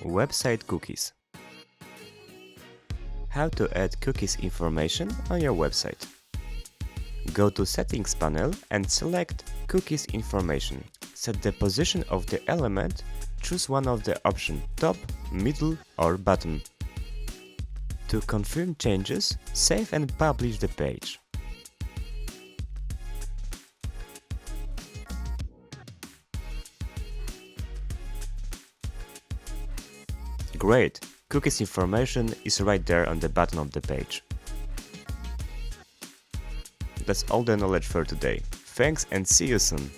Website cookies. How to add cookies information on your website. Go to Settings panel and select Cookies Information. Set the position of the element, choose one of the options top, middle or bottom. To confirm changes, save and publish the page. Great! Cookies information is right there on the bottom of the page. That's all the knowledge for today. Thanks and see you soon!